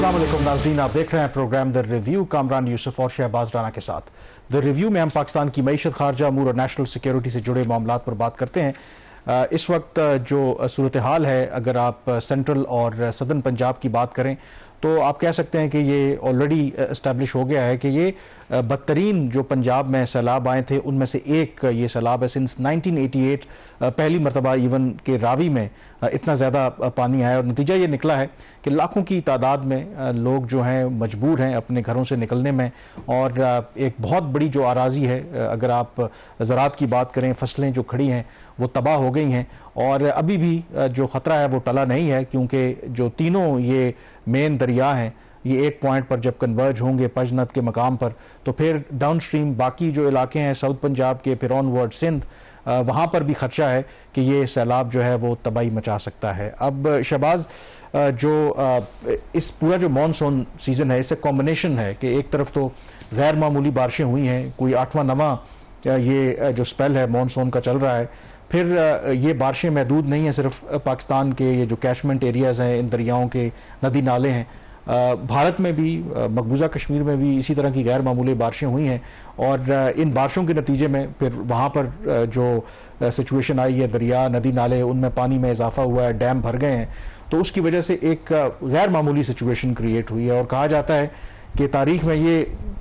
अस्सलाम वालेकुम नाज़रीन, आप देख रहे हैं program the review Kamran Yusuf और शहबाज राना के साथ। द रिव्यू में हम पाकिस्तान की मईशत, खारजा अमूर और नेशनल सिक्योरिटी से जुड़े मामलात पर बात करते हैं। इस वक्त जो सूरत हाल है, अगर आप सेंट्रल और सदर्न पंजाब की बात करें तो आप कह सकते हैं कि ये ऑलरेडी इस्टेब्लिश हो गया है कि ये बदतरीन जो पंजाब में सैलाब आए थे उनमें से एक ये सैलाब है सिंस 1988। पहली मरतबा इवन के रावी में इतना ज़्यादा पानी आया और नतीजा ये निकला है कि लाखों की तादाद में लोग जो हैं मजबूर हैं अपने घरों से निकलने में। और एक बहुत बड़ी जो आराजी है, अगर आप ज़राअत की बात करें, फसलें जो खड़ी हैं वो तबाह हो गई हैं और अभी भी जो ख़तरा है वो टला नहीं है, क्योंकि जो तीनों ये मेन दरिया हैं ये एक पॉइंट पर जब कन्वर्ज होंगे पजनत के मकाम पर तो फिर डाउन स्ट्रीम बाकी जो इलाके हैं साउथ पंजाब के, फिर ऑनवर्ड सिंध, वहाँ पर भी खर्चा है कि ये सैलाब जो है वो तबाही मचा सकता है। अब शहबाज, जो इस पूरा जो मानसून सीज़न है इससे कॉम्बिनेशन है कि एक तरफ तो गैर मामूली बारिशें हुई हैं, कोई 8वां 9वां ये जो स्पेल है मानसून का चल रहा है। फिर ये बारिशें महदूद नहीं हैं सिर्फ पाकिस्तान के ये जो कैशमेंट एरियाज़ हैं, इन दरियाओं के नदी नाले हैं, भारत में भी, मकबूजा कश्मीर में भी इसी तरह की गैर मामूली बारिशें हुई हैं और इन बारिशों के नतीजे में फिर वहाँ पर जो सिचुएशन आई है, दरिया नदी नाले उनमें पानी में इजाफा हुआ है, डैम भर गए हैं, तो उसकी वजह से एक गैर मामूली सिचुएशन क्रिएट हुई है। और कहा जाता है कि तारीख में ये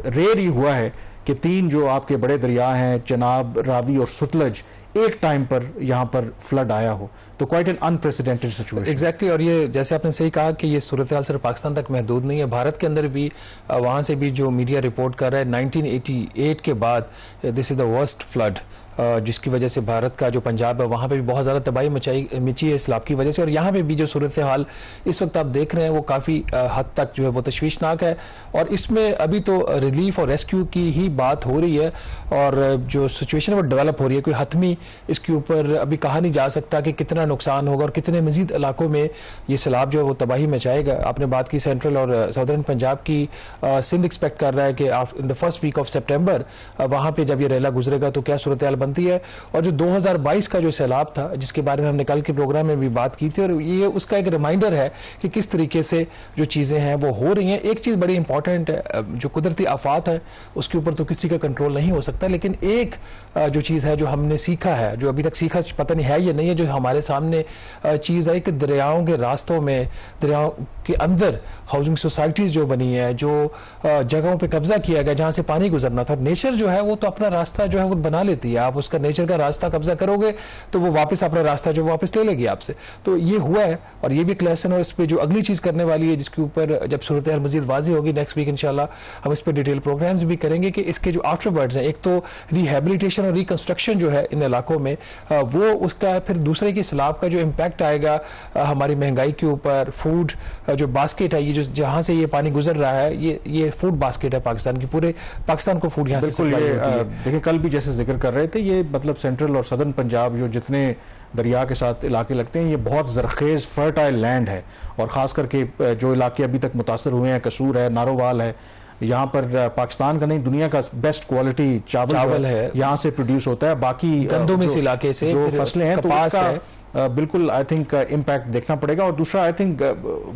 रेयर ही हुआ है कि तीन जो आपके बड़े दरिया हैं, चनाब, रावी और सतलज, एक टाइम पर यहाँ पर फ्लड आया हो। तो quite an unprecedented situation. Exactly, और ये जैसे आपने सही कहा कि ये सूरत हाल सिर्फ पाकिस्तान तक महदूद नहीं है, भारत के अंदर भी वहाँ से भी जो मीडिया रिपोर्ट कर रहा है 1988 के बाद this is the worst flood, जिसकी वजह से भारत का जो पंजाब है वहाँ पे भी बहुत ज़्यादा तबाही मची है सैलाब की वजह से। और यहाँ पे भी जो सूरत हाल इस वक्त आप देख रहे हैं वो काफ़ी हद तक जो है वो तशवीशनाक है। और इसमें अभी तो रिलीफ और रेस्क्यू की ही बात हो रही है और जो सिचुएशन है वो डेवलप हो रही है। कोई हतमी इसके ऊपर अभी कहा नहीं जा सकता कि कितना नुकसान होगा और कितने मजीद इलाकों में ये सैलाब जो है वो तबाही मचाएगा। आपने बात की सेंट्रल और सदर्न पंजाब की, सिंध एक्सपेक्ट कर रहा है कि in the first week of September वहाँ पर जब ये रेला गुजरेगा तो क्या सूरत हाल बनती है। और जो 2022 का जो सैलाब था जिसके बारे में हमने कल के प्रोग्राम में भी बात की थी, और ये उसका एक रिमाइंडर है कि किस तरीके से जो चीज़ें हैं वो हो रही हैं। एक चीज़ बड़ी इंपॉर्टेंट है, जो कुदरती आफात है उसके ऊपर तो किसी का कंट्रोल नहीं हो सकता, लेकिन एक जो चीज़ है जो हमने सीखा है, जो अभी तक सीखा पता नहीं है या नहीं है, जो हमारे सामने चीज़ है कि दरियाओं के रास्तों में, दरियाओं के अंदर हाउसिंग सोसाइटीज़ जो बनी है, जो जगहों पर कब्जा किया गया जहाँ से पानी गुजरना था, नेचर जो है वो तो अपना रास्ता जो है वो बना लेती है। आप उसका नेचर का रास्ता कब्जा करोगे तो वो वापस अपना रास्ता जो वापस ले लेगी आपसे। तो ये हुआ है और ये भी एक लेसन है। इस पर जो अगली चीज़ करने वाली है जिसके ऊपर जब सूरत हाल मज़ीद वाज़ी होगी नेक्स्ट वीक इंशाल्लाह हम इस पर डिटेल प्रोग्राम्स भी करेंगे कि इसके जो आफ्टरवर्ड्स हैं, एक तो रिहेबिलिटेशन और रिकंस्ट्रक्शन जो है इन इलाकों में वो उसका, फिर दूसरे की सैलाब का जो इम्पैक्ट आएगा हमारी महंगाई के ऊपर, फूड जो बास्केट है, ये जो जहाँ से ये पानी गुजर रहा है, ये फूड बास्केट है पाकिस्तान की, पूरे पाकिस्तान को फूड यहाँ से देखिए कल भी जैसे जिक्र कर रहे थे, ये मतलब सेंट्रल और सदर्न पंजाब जो जितने दरिया के साथ इलाके लगते हैं ये बहुत ज़रखेज़ फर्टाइल लैंड है। और ख़ास करके जो इलाके अभी तक मुतासर हुए हैं, कसूर है, नारोवाल है, यहाँ पर पाकिस्तान का नहीं दुनिया का बेस्ट क्वालिटी चावल है यहाँ से प्रोड्यूस होता है। बाकी गंदम इस इलाके से जो फसलें हैं तो उसका बिल्कुल आई थिंक इम्पैक्ट देखना पड़ेगा। और दूसरा आई थिंक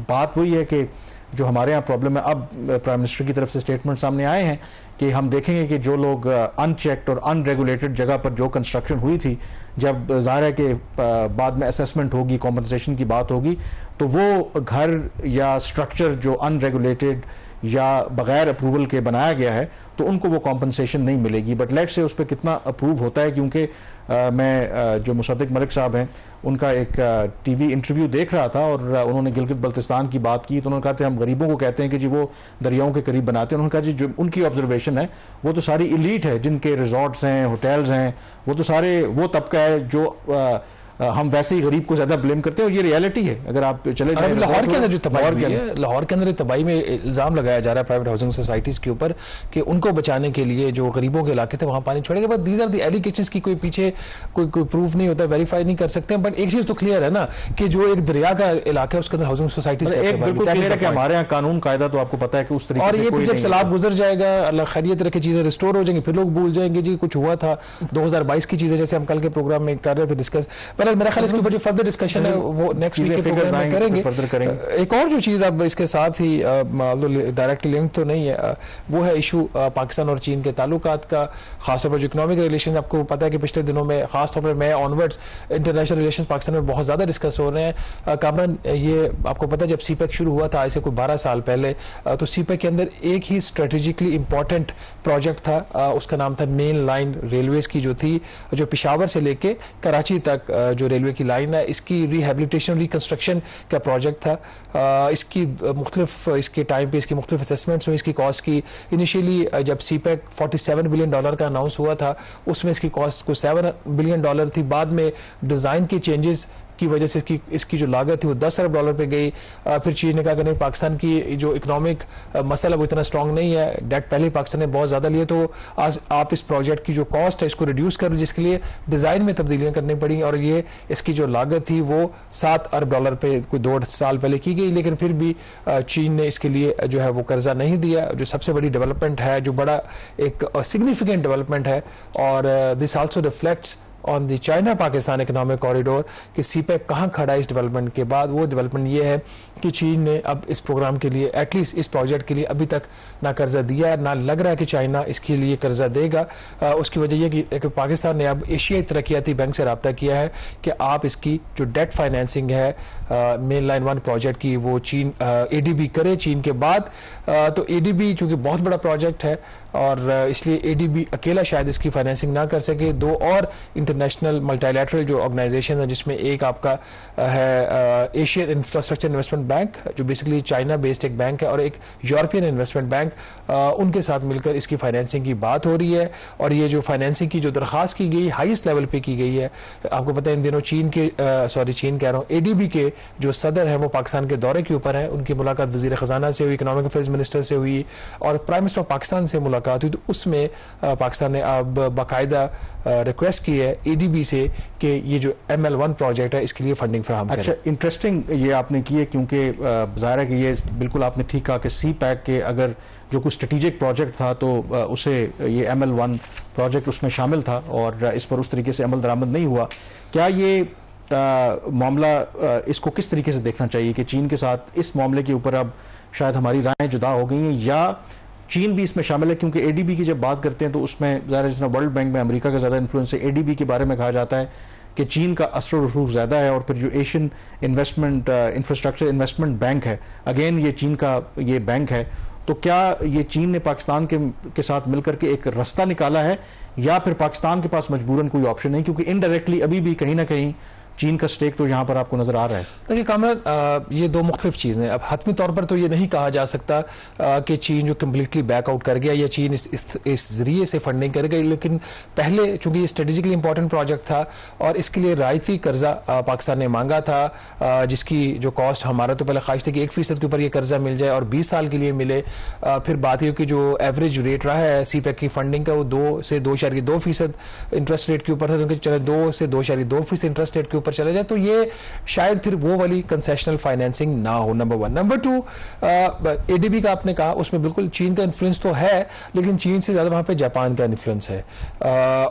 बात वही है कि जो हमारे यहाँ प्रॉब्लम है, अब प्राइम मिनिस्टर की तरफ से स्टेटमेंट सामने आए हैं कि हम देखेंगे कि जो लोग अनचेक्ड और अनरेगुलेटेड जगह पर जो कंस्ट्रक्शन हुई थी, जब ज़ाहिर है कि बाद में असेसमेंट होगी, कॉम्पनसेशन की बात होगी, तो वो घर या स्ट्रक्चर जो अनरेगुलेटेड या बग़ैर अप्रूवल के बनाया गया है तो उनको वो कॉम्पनसेशन नहीं मिलेगी। बट लेट से उस पर कितना अप्रूव होता है, क्योंकि मैं जो मुसद्दिक मलिक साहब हैं उनका एक टीवी इंटरव्यू देख रहा था और उन्होंने गिलगित बल्तिस्तान की बात की तो उन्होंने कहा था हम गरीबों को कहते हैं कि जी वो दरियाओं के करीब बनाते हैं। उन्होंने कहा जी जो उनकी ऑब्जर्वेशन है वो तो सारी इलीट है, जिनके रिजॉर्ट्स हैं, होटल्स हैं, वो तो सारे वो तबका है जो हम वैसे ही गरीब को ज्यादा ब्लेम करते हैं और ये रियलिटी है। अगर आप चले जाए लाहौर के अंदर जो तबाही हुई है, लाहौर के अंदर तबाही में इल्जाम लगाया जा रहा है प्राइवेट हाउसिंग सोसाइटीज के ऊपर कि उनको बचाने के लिए जो गरीबों के इलाके थे वहां पानी छोड़ेंगे। But these are the allegations की कोई पीछे कोई प्रूफ नहीं होता, वेरीफाई नहीं कर सकते। बट एक चीज तो क्लियर है ना कि जो एक दरिया का इलाका है उसके अंदर हाउसिंग सोसाइटीज बिल्कुल क्लियर है कि हमारे यहाँ कानून कायदा तो आपको पता है कि उस तरीके और ये जब सैलाब गुजर जाएगा, अल्लाह खैरियत रखे, चीजें रिस्टोर हो जाएंगी, फिर लोग भूल जाएंगे जी कुछ हुआ था। 2022 की चीजें जैसे हम कल के प्रोग्राम में कर रहे थे डिस्कस, पर मेरा ख्याल इसके ऊपर जो फर्दर डिस्कशन है वो नेक्स्ट वीक के प्रोग्राम में करेंगे। एक और जो चीज़ अब इसके साथ ही डायरेक्टली लिंक तो नहीं है, वो है इशू पाकिस्तान और चीन के ताल्लुकात का, खासतौर पर जो इकोनॉमिक रिलेशन। आपको पता है कि पिछले दिनों में खासतौर पर मैं ऑनवर्ड्स इंटरनेशनल रिलेशन पाकिस्तान में बहुत ज़्यादा डिस्कस हो रहे हैं। कामरान, ये आपको पता है जब सीपेक शुरू हुआ था आज से कोई 12 साल पहले, तो सीपेक के अंदर एक ही स्ट्रेटेजिकली इंपॉर्टेंट प्रोजेक्ट था, उसका नाम था मेन लाइन रेलवेज की, जो थी जो पेशावर से लेके कराची तक जो रेलवे की लाइन है, इसकी रिहेबिलिटेशन रिकंस्ट्रक्शन का प्रोजेक्ट था। इसकी मुख्तलिफ इसके टाइम पे इसकी मुख्तलिफ असेसमेंट्स हुई इसकी कॉस्ट की। इनिशियली जब सीपेक $47 बिलियन का अनाउंस हुआ था, उसमें इसकी कॉस्ट को $7 बिलियन थी। बाद में डिज़ाइन के चेंजेस की वजह से इसकी जो लागत थी वो $10 अरब पे गई। फिर चीन ने कहा कि नहीं, पाकिस्तान की जो इकोनॉमिक मसला वो इतना स्ट्रांग नहीं है, डेट पहले ही पाकिस्तान ने बहुत ज़्यादा लिए, तो आज आप इस प्रोजेक्ट की जो कॉस्ट है इसको रिड्यूस करो, जिसके लिए डिज़ाइन में तब्दीलियाँ करनी पड़ी। और ये इसकी जो लागत थी वो $7 अरब पे कोई 2 साल पहले की गई, लेकिन फिर भी चीन ने इसके लिए जो है वो कर्जा नहीं दिया, जो सबसे बड़ी डेवलपमेंट है, जो बड़ा एक सिग्निफिकेंट डेवलपमेंट है। और this also reflects on the China Pakistan economic corridor कि सीपेक कहाँ खड़ा है इस डेवलपमेंट के बाद। वो डेवलपमेंट ये है कि चीन ने अब इस प्रोग्राम के लिए, एटलीस्ट इस प्रोजेक्ट के लिए अभी तक ना कर्जा दिया है, ना लग रहा है कि चाइना इसके लिए कर्जा देगा। उसकी वजह यह कि पाकिस्तान ने अब एशियाई तरक्याती बैंक से रब्ता किया है कि आप इसकी जो डेट फाइनेंसिंग है मेन लाइन 1 प्रोजेक्ट की, वो चीन ADB करे चीन के बाद। तो ADB चूंकि बहुत बड़ा प्रोजेक्ट है और इसलिए ADB अकेला शायद इसकी फाइनेंसिंग ना कर सके। 2 और इंटरनेशनल मल्टीलैटरल जो ऑर्गेनाइजेशन है, जिसमें एक आपका है एशियन इंफ्रास्ट्रक्चर इन्वेस्टमेंट बैंक, जो बेसिकली चाइना बेस्ड एक बैंक है, और एक यूरोपियन इन्वेस्टमेंट बैंक, उनके साथ मिलकर इसकी फाइनेंसिंग की बात हो रही है। और ये जो फाइनेंसिंग की जो दरख्वास्त की गई हाईएस्ट लेवल पे की गई है। आपको पता है इन दिनों चीन कह रहा हूँ, ADB के जो सदर हैं वो पाकिस्तान के दौरे के ऊपर है। उनकी मुलाकात वजीर खजाना से हुई, इकोनॉमिक अफेयर्स मिनिस्टर से हुई और प्राइम मिनिस्टर ऑफ पाकिस्तान से मुलाकात हुई। तो उसमें पाकिस्तान ने अब बाकायदा रिक्वेस्ट की है ADB से कि ये जो ML1 प्रोजेक्ट है इसके लिए फंडिंग फराहम करें। अच्छा, इंटरेस्टिंग ये आपने की है, क्योंकि ज़ाहिर है कि ये बिल्कुल आपने ठीक कहा कि सीपेक के अगर जो कुछ स्ट्रेटेजिक प्रोजेक्ट था तो उसे ये ML1 प्रोजेक्ट उसमें शामिल था और इस पर उस तरीके से अमल दरामद नहीं हुआ। क्या ये मामला इसको किस तरीके से देखना चाहिए कि चीन के साथ इस मामले के ऊपर अब शायद हमारी राहें जुदा हो गई हैं, या चीन भी इसमें शामिल है? क्योंकि ADB की जब बात करते हैं तो उसमें ज़ाहिर जितना वर्ल्ड बैंक में अमेरिका का ज़्यादा इन्फ्लुएंस है, ADB के बारे में कहा जाता है कि चीन का असर रसूख ज़्यादा है। और फिर जो Asian investment infrastructure investment bank है, अगेन ये चीन का ये बैंक है। तो क्या ये चीन ने पाकिस्तान के साथ मिलकर के एक रास्ता निकाला है, या फिर पाकिस्तान के पास मजबूरन कोई ऑप्शन नहीं, क्योंकि इनडायरेक्टली अभी भी कहीं ना कहीं चीन का स्टेक तो यहाँ पर आपको नजर आ रहा है? देखिए कामरान, ये 2 मुख्तलिफ चीज़ें। अब हतमी तौर पर तो ये नहीं कहा जा सकता कि चीन जो कम्प्लीटली बैकआउट कर गया या चीन इस जरिए से फंडिंग कर गई, लेकिन पहले चूंकि ये स्ट्रेटेजिकली इंपॉर्टेंट प्रोजेक्ट था और इसके लिए रायती कर्जा पाकिस्तान ने मांगा था, जिसकी जो कॉस्ट हमारा तो पहले ख्वाहिश थी कि 1% के ऊपर ये कर्जा मिल जाए और 20 साल के लिए मिले। फिर बात ये कि जो एवरेज रेट रहा है सीपेक की फंडिंग का वो 2 से 2.2% इंटरेस्ट रेट के ऊपर था, क्योंकि चले 2 से 2.2% इंटरेस्ट रेट के ऊपर चले जाए तो ये शायद फिर वो वाली कंसेशनल फाइनेंसिंग ना हो, नंबर 1। नंबर 2, ADB का आपने कहा उसमें बिल्कुल चीन का इन्फ्लुएंस तो है, लेकिन चीन से ज्यादा वहां पे जापान का इन्फ्लुएंस है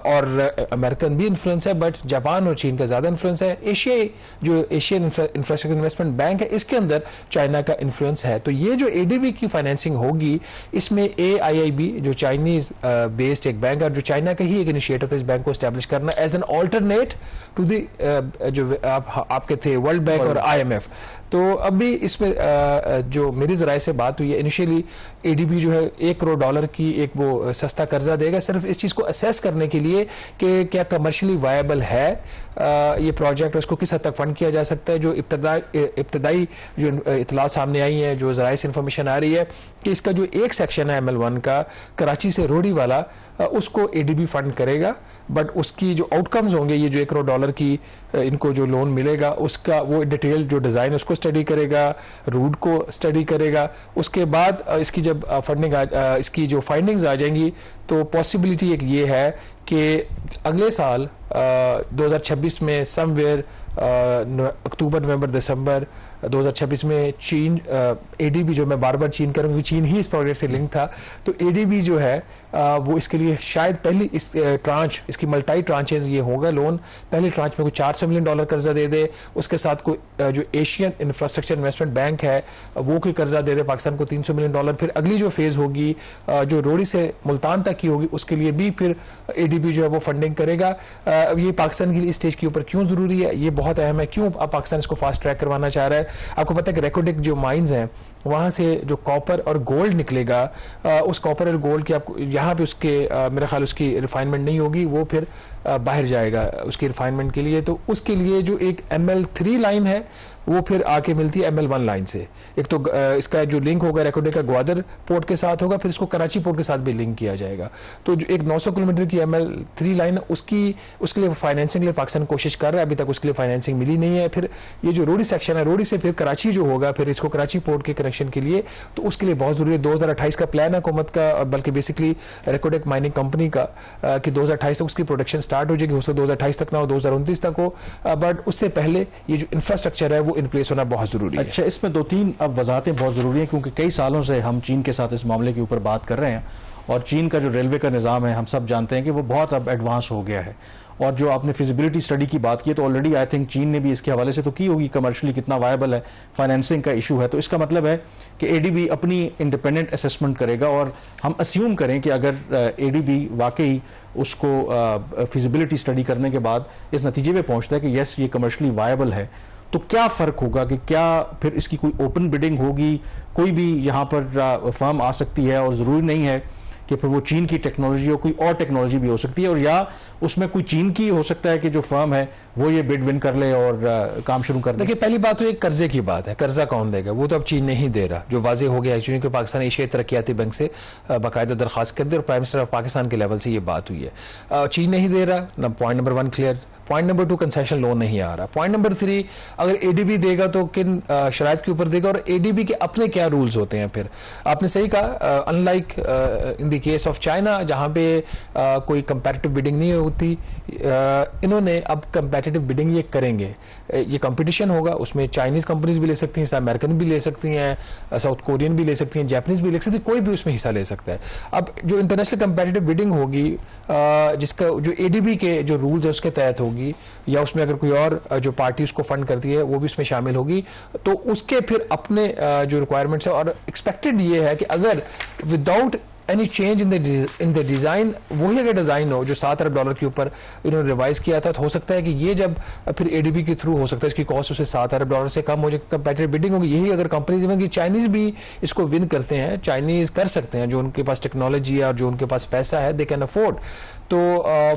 और अमेरिकन भी इन्फ्लुएंस है, बट जापान और चीन का ज्यादा इन्फ्लुएंस है। एशियन इंफ्रास्ट्रक्चर इन्वेस्टमेंट बैंक है, इसके अंदर चाइना का इन्फ्लुएंस है। तो ये जो ADB की फाइनेंसिंग होगी इसमें AIIB जो चाइनीज बेस्ड एक बैंक है, जो चाइना का ही एक इनिशिएटिव था इस बैंक को एस्टैब्लिश करना as an alternate to the जो आपके थे वर्ल्ड बैंक और IMF। तो अभी इसमें जो मेरी जराए से बात हुई है, इनिशियली ADB जो है $1 करोड़ की एक वो सस्ता कर्जा देगा सिर्फ इस चीज को असेस करने के लिए कि क्या कमर्शियली वायबल है ये प्रोजेक्ट, उसको किस हद तक फंड किया जा सकता है। जो इब्तदाई जो इतला सामने आई है, जो जराए से इंफॉर्मेशन आ रही है कि इसका जो एक सेक्शन है ML1 का कराची से रोडी वाला, उसको ADB फंड करेगा, बट उसकी जो आउटकम्स होंगे, ये जो $1 करोड़ की इनको जो लोन मिलेगा उसका वो डिटेल जो डिज़ाइन उसको स्टडी करेगा, रूट को स्टडी करेगा। उसके बाद इसकी जब फंडिंग इसकी जो फाइंडिंग्स आ जाएंगी तो पॉसिबिलिटी एक ये है कि अगले साल 2026 में समवेयर अक्टूबर, नवंबर, दिसंबर 2026 में चीन एडीबी, जो मैं बार बार चीन करूँगी, चीन ही इस प्रोजेक्ट से लिंक था, तो एडीबी जो है वो इसके लिए शायद पहली इस ट्रांच, इसकी मल्टी ट्रांचेज ये होगा लोन, पहली ट्रांच में कोई $400 मिलियन कर्जा दे दे, उसके साथ कोई जो एशियन इंफ्रास्ट्रक्चर इन्वेस्टमेंट बैंक है वो कोई कर्जा दे दे पाकिस्तान को $300 मिलियन, फिर अगली जो फेज होगी जो रोड़ी से मुल्तान तक की होगी उसके लिए भी फिर एडीबी जो है वो फंडिंग करेगा। ये पाकिस्तान के लिए इस स्टेज के ऊपर क्यों जरूरी है, ये बहुत अहम है, क्यों अब पाकिस्तान इसको फास्ट ट्रैक करवाना चाह रहा है। आपको पता है कि रेकोडिक जो माइंस हैं वहाँ से जो कॉपर और गोल्ड निकलेगा, उस कॉपर और गोल्ड की आपको यहाँ पे उसके मेरा ख्याल उसकी रिफाइनमेंट नहीं होगी, वो फिर बाहर जाएगा उसकी रिफाइनमेंट के लिए। तो उसके लिए जो एक ML3 लाइन है वो फिर आके मिलती है ML1 लाइन से। एक तो इसका जो लिंक होगा रेकोडिक का ग्वादर पोर्ट के साथ होगा, फिर इसको कराची पोर्ट के साथ भी लिंक किया जाएगा। तो जो एक 900 किलोमीटर की ML3 लाइन उसके लिए फाइनेंसिंग के लिए पाकिस्तान कोशिश कर रहा है, अभी तक उसके लिए फाइनेंसिंग मिली नहीं है। फिर ये जो रोडी सेक्शन है, रोडी से फिर कराची जो होगा, फिर इसको कराची पोर्ट के कनेक्शन के लिए, तो उसके लिए बहुत जरूरी है। 2028 का प्लान है हुकूमत का, बल्कि बेसिकली रेकोडिक माइनिंग कंपनी का, कि 2028 तक उसकी प्रोडक्शन स्टार्ट हो जाएगी। हो सकता है 2028 तक ना हो, 2029 तक हो, बट उससे पहले ये जो इंफ्रास्ट्रक्चर है वो इन प्लेस होना बहुत जरूरी है। अच्छा, इसमें 2-3 अब वजाहतें बहुत जरूरी हैं, क्योंकि कई सालों से हम चीन के साथ इस मामले के ऊपर बात कर रहे हैं, और चीन का जो रेलवे का निज़ाम है हम सब जानते हैं कि वो बहुत अब एडवांस हो गया है। और जो आपने फिजिबिलिटी स्टडी की बात की, तो ऑलरेडी आई थिंक चीन ने भी इसके हवाले से तो की होगी, कमर्शियली कितना वायबल है, फाइनेंसिंग का इशू है। तो इसका मतलब है कि एडीबी अपनी इंडिपेंडेंट असेसमेंट करेगा, और हम अस्यूम करें कि अगर एडीबी वाकई उसको फिजिबिलिटी स्टडी करने के बाद इस नतीजे पे पहुंचता है कि यस ये कमर्शियली वायबल है, तो क्या फ़र्क होगा, कि क्या फिर इसकी कोई ओपन बिडिंग होगी, कोई भी यहाँ पर फर्म आ सकती है, और ज़रूरी नहीं है कि फिर वो चीन की टेक्नोलॉजी हो, कोई और टेक्नोलॉजी भी हो सकती है, और या उसमें कोई चीन की हो सकता है कि जो फर्म है वो ये बिड विन कर ले और काम शुरू कर दे। देखिए, पहली बात तो एक कर्जे की बात है, कर्जा कौन देगा, वो तो अब चीन नहीं दे रहा, जो वाजे हो गया है, पाकिस्तान एशियाई तरक्याती बैंक से बाकायदा दरखास्त कर दी और प्राइम मिनिस्टर ऑफ पाकिस्तान के लेवल से ये बात हुई है। चीन नहीं दे रहा, point number 1 clear. Point number 2, concession loan नहीं आ रहा। पॉइंट नंबर 3, अगर एडीबी देगा तो किन शराइत के ऊपर देगा, और एडीबी के अपने क्या रूल्स होते हैं। फिर आपने सही कहा, unlike in the case of China जहां पे कोई कंपैरेटिव बिडिंग नहीं होती, इन्होंने अब कंपैरेटिव बिडिंग ये करेंगे। ये कंपटीशन होगा, उसमें चाइनीज कंपनीज भी ले सकती हैं, अमेरिकन भी ले सकती हैं, साउथ कोरियन भी ले सकती हैं, जापानीज भी ले सकती हैं, कोई भी उसमें हिस्सा ले सकता है। अब जो इंटरनेशनल कंपैरेटिव बिडिंग होगी, जिसका जो एडीबी के जो रूल्स है उसके तहत होगी, या उसमें अगर कोई और जो पार्टी उसको फंड करती है वो भी उसमें शामिल होगी, तो उसके फिर अपने जो रिक्वायरमेंट्स है। और एक्सपेक्टेड ये है कि अगर without any change in the design, वही अगर डिजाइन हो जो $7 अरब के ऊपर इन्होंने रिवाइज किया था, तो हो सकता है कि ये जब फिर एडीबी के थ्रू हो सकता है इसकी कॉस्ट उसे $7 अरब से कम हो जाए, कंपेटिटिव बिडिंग होगी। यही अगर कंपनीज, चाइनीज भी इसको विन करते हैं, चाइनीज कर सकते हैं, जो उनके पास टेक्नोलॉजी है और जो उनके पास पैसा है, दे कैन अफोर्ड, तो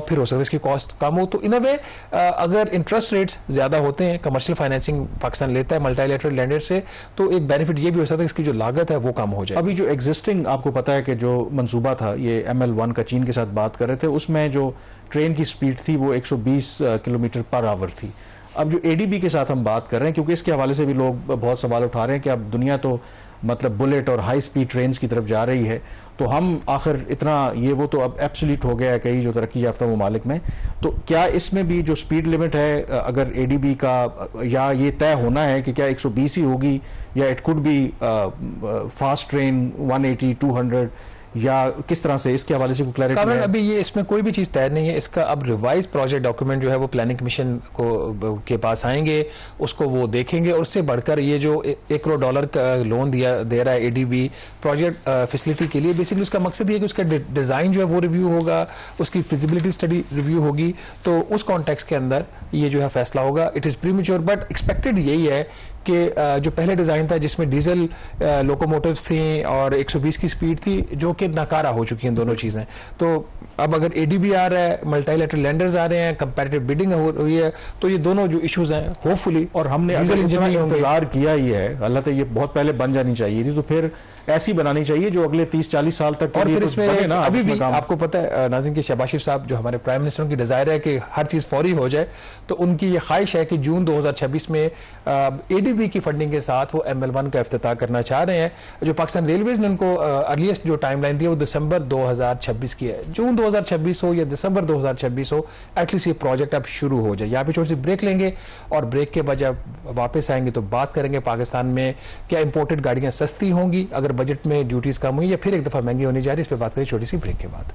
फिर हो सकता है इसकी कॉस्ट कम हो। तो इन अ वे अगर इंटरेस्ट रेट्स ज्यादा होते हैं, कमर्शियल फाइनेंसिंग पाकिस्तान लेता है मल्टीलैटरल लेंडर से, तो एक बेनिफिट ये भी हो सकता है इसकी जो लागत है वो कम हो जाए। अभी जो एग्जिस्टिंग आपको पता है कि जो मंसूबा था, ये ML1 का चीन के साथ बात कर रहे थे, उसमें जो ट्रेन की स्पीड थी वो 120 किलोमीटर पर आवर थी। अब जो एडीबी के साथ हम बात कर रहे हैं, क्योंकि इसके हवाले से भी लोग बहुत सवाल उठा रहे हैं कि अब दुनिया तो मतलब बुलेट और हाई स्पीड ट्रेन की तरफ जा रही है, तो हम आखिर इतना ये वो तो अब एब्सोल्यूट हो गया है कई जो तरक्की याफ्ता ममालिक में, तो क्या इसमें भी जो स्पीड लिमिट है अगर एडीबी का, या ये तय होना है कि क्या 120 ही होगी, या it could be fast train 180, 200, या किस तरह से, इसके हवाले से कोई क्लैरिटी है? अभी ये इसमें कोई भी चीज़ तय नहीं है। इसका अब रिवाइज प्रोजेक्ट डॉक्यूमेंट जो है वो प्लानिंग कमीशन को के पास आएंगे, उसको वो देखेंगे, और उससे बढ़कर ये जो $1 करोड़ का लोन दे रहा है एडीबी प्रोजेक्ट फैसिलिटी के लिए, बेसिकली उसका मकसद ये है कि उसका डिज़ाइन जो है वो रिव्यू होगा, उसकी फिजिबिलिटी स्टडी रिव्यू होगी, तो उस कॉन्टेक्स्ट के अंदर ये जो है फैसला होगा। It is premature, but expected यही है कि जो पहले डिज़ाइन था जिसमें डीजल लोकोमोटिव्स थी और 120 की स्पीड थी, जो कि नाकारा हो चुकी हैं दोनों चीज़ें, तो अब अगर एडीबी आ रहा है, मल्टीलैटरल लेंडर्स आ रहे हैं, कंपैरेटिव बिडिंग हो रही है, तो ये दोनों जो इश्यूज हैं होपफुली, और हमने इंतजार किया ही है, अल्लाह तो ये बहुत पहले बन जानी चाहिए थी, तो फिर ऐसी बनानी चाहिए जो अगले 30-40 साल तक के लिए कुछ बने ना। अभी भी आपको पता है नाज़रीन की शहबाज शरीफ साहब जो हमारे प्राइम मिनिस्टर की डिजायर है कि हर चीज़ फौरी हो जाए, तो उनकी ये ख्वाहिश है कि जून 2026 में एडीबी की फंडिंग के साथ वो ML1 का इफ्तिताह करना चाह रहे हैं। जो पाकिस्तान रेलवेज ने उनको अर्लीस्ट जो टाइमलाइन दी है वो दिसंबर 2026 की है। जून 2026 हो या दिसंबर 2026 हो, एटलीस्ट ये प्रोजेक्ट अब शुरू हो जाए। यहाँ पे छोटी सी ब्रेक लेंगे और ब्रेक के बाद जब वापस आएंगे तो बात करेंगे पाकिस्तान में क्या इंपोर्टेड गाड़ियाँ सस्ती होंगी अगर बजट में ड्यूटीज़ कम हुई या फिर एक दफ़ा महंगी होनी जा रही है। इस पर बात करें छोटी सी ब्रेक के बाद।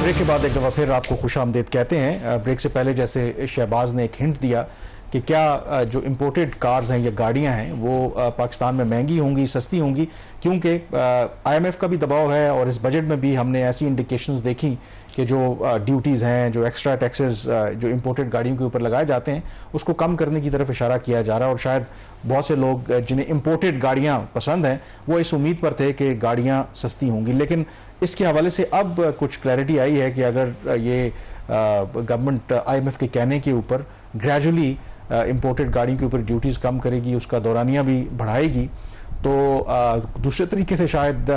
ब्रेक के बाद एक दफ़ा फिर आपको खुशामदीद कहते हैं। ब्रेक से पहले जैसे शहबाज ने एक हिंट दिया कि क्या जो इंपोर्टेड कार्स हैं या गाड़ियां हैं वो पाकिस्तान में महंगी होंगी, सस्ती होंगी, क्योंकि IMF का भी दबाव है और इस बजट में भी हमने ऐसी इंडिकेशंस देखी कि जो ड्यूटीज़ हैं, जो एक्स्ट्रा टैक्सेस जो इंपोर्टेड गाड़ियों के ऊपर लगाए जाते हैं उसको कम करने की तरफ इशारा किया जा रहा है। और शायद बहुत से लोग जिन्हें इंपोर्टेड गाड़ियाँ पसंद हैं वो इस उम्मीद पर थे कि गाड़ियाँ सस्ती होंगी, लेकिन इसके हवाले से अब कुछ क्लैरिटी आई है कि अगर ये गवर्नमेंट IMF के कहने के ऊपर ग्रेजुअली इंपोर्टेड गाड़ियों के ऊपर ड्यूटीज़ कम करेगी, उसका दौरानिया भी बढ़ाएगी, तो दूसरे तरीके से शायद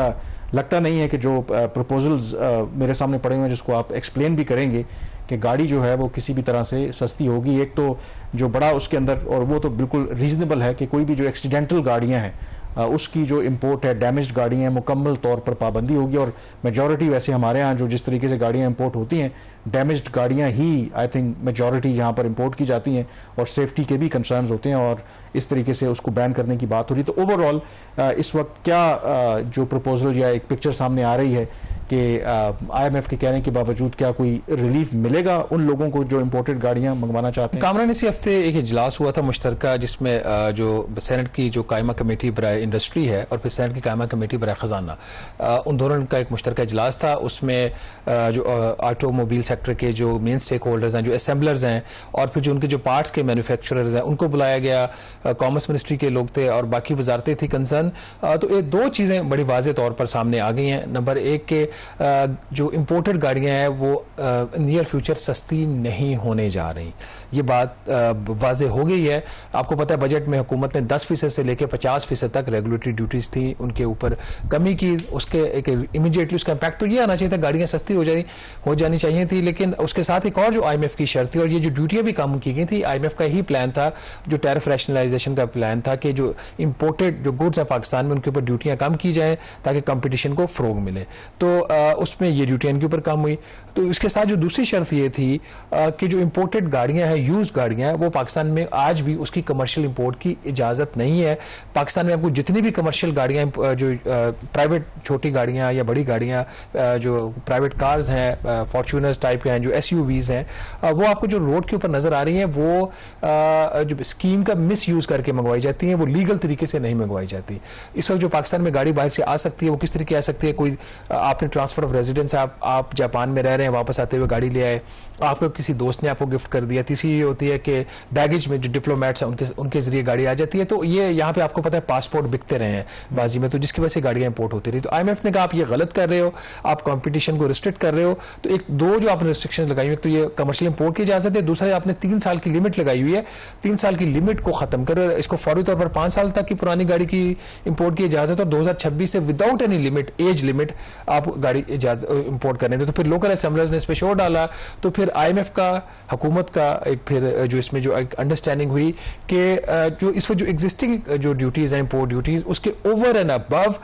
लगता नहीं है कि जो प्रपोजल्स मेरे सामने पड़े हुए हैं जिसको आप एक्सप्लेन भी करेंगे कि गाड़ी जो है वो किसी भी तरह से सस्ती होगी। एक तो जो बड़ा उसके अंदर, और वो तो बिल्कुल रीजनेबल है कि कोई भी जो एक्सीडेंटल गाड़ियाँ हैं उसकी जो इंपोर्ट है, डैमेज्ड गाड़ियाँ हैं, मुकम्मल तौर पर पाबंदी होगी। और मेजॉरिटी वैसे हमारे यहाँ जो जिस तरीके से गाड़ियाँ इंपोर्ट होती हैं, डैमेज्ड गाड़ियाँ ही आई थिंक मेजॉरिटी यहाँ पर इंपोर्ट की जाती हैं और सेफ्टी के भी कंसर्न्स होते हैं और इस तरीके से उसको बैन करने की बात हो रही है। तो ओवरऑल इस वक्त क्या जो प्रपोजल या एक पिक्चर सामने आ रही है कि IMF के कहने के बावजूद क्या कोई रिलीफ मिलेगा उन लोगों को जो इंपोर्टेड गाड़ियां मंगवाना चाहते हैं? कामरान, इसी हफ्ते एक इजलास हुआ था मुश्तरका जिसमें जो सेनेट की जो कायमा कमेटी बराए इंडस्ट्री है और फिर सेनेट की कायमा कमेटी बराए खजाना, उन दोनों का एक मुश्तरका इजलास था। उसमें जो ऑटोमोबाइल सेक्टर के जो मेन स्टेक होल्डर्स हैं, जो असेंबलर्स हैं और फिर जो उनके जो पार्ट्स के मैन्युफैक्चरर्स हैं उनको बुलाया गया, कॉमर्स मिनिस्ट्री के लोग थे और बाकी वजारतें थी कंसर्न। तो ये दो चीज़ें बड़ी वाज़ेह तौर पर सामने आ गई हैं। नंबर एक के जो इंपोर्टेड गाड़ियां हैं वो नियर फ्यूचर सस्ती नहीं होने जा रही, ये बात वाज़ेह हो गई है। आपको पता है बजट में हुकूमत ने 10% से लेकर 50% तक रेगुलेटरी ड्यूटीज थी उनके ऊपर कमी की। उसके एक इमीडिएटली उसका इम्पैक्ट तो ये आना चाहिए था, गाड़ियां सस्ती हो जानी चाहिए थी, लेकिन उसके साथ एक और जो IMF की शर्त थी और ये जो ड्यूटियां भी कम की गई थी, IMF का ही प्लान था, जो टैरिफ रैशनलाइजेशन का प्लान था कि जो इंपोर्टेड जो गुड्स है पाकिस्तान में उनके ऊपर ड्यूटियां कम की जाएं ताकि कंपटीशन को फ़रोग मिले। तो उसमें ये ड्यूटियां इनके ऊपर कम हुई। तो इसके साथ जो दूसरी शर्त ये थी कि जो इंपोर्टेड गाड़ियां हैं, यूज्ड गाड़ियां हैं, वो पाकिस्तान में आज भी उसकी कमर्शियल इंपोर्ट की इजाज़त नहीं है। पाकिस्तान में आपको जितनी भी कमर्शियल गाड़ियां, जो प्राइवेट छोटी गाड़ियां या बड़ी गाड़ियां, जो प्राइवेट कार्स हैं, फॉर्च्यूनर्स टाइप के हैं, जो SUVs हैं, वो आपको जो रोड के ऊपर नजर आ रही हैं वो जो स्कीम का मिस यूज करके मंगवाई जाती हैं, वो लीगल तरीके से नहीं मंगवाई जाती। इस वक्त जो पाकिस्तान में गाड़ी बाहर से आ सकती है वो किस तरीके आ सकती है? कोई आपने ट्रांसफर ऑफ रेजिडेंस, आप जापान में रह रहे हैं, वापस आते हुए गाड़ी ले आए, आपको किसी दोस्त ने आपको गिफ्ट कर दिया। तीसरी ये होती है कि बैगेज में जो डिप्लोमेट्स हैं उनके जरिए गाड़ी आ जाती है। तो ये यहाँ पे आपको पता है पासपोर्ट बिकते रहे हैं बाजी में, तो जिसकी वजह से गाड़ियाँ इंपोर्ट होती रही। तो IMF ने कहा आप ये गलत कर रहे हो, आप कंपटीशन को रिस्ट्रिक्ट कर रहे हो। तो एक दो जो आपने रिस्ट्रिक्शन लगाई हुई, तो ये कमर्शियल इंपोर्ट की इजाजत है, दूसरा आपने 3 साल की लिमिट लगाई हुई है। 3 साल की लिमिट को खत्म करो, इसको फौरी तौर पर 5 साल तक की पुरानी गाड़ी की इंपोर्ट की इजाजत और 2026 से without any limit, age limit आप गाड़ी इंपोर्ट करने दे। तो फिर लोकल असेंबलर्स ने इस पर शोर डाला। तो फिर IMF का, हुकूमत का एक फिर जो इसमें जो एक अंडरस्टैंडिंग हुई कि जो इस वक्त जो एग्जिस्टिंग जो ड्यूटीज हैं, इंपोर्ट ड्यूटीज, उसके ओवर एंड अबव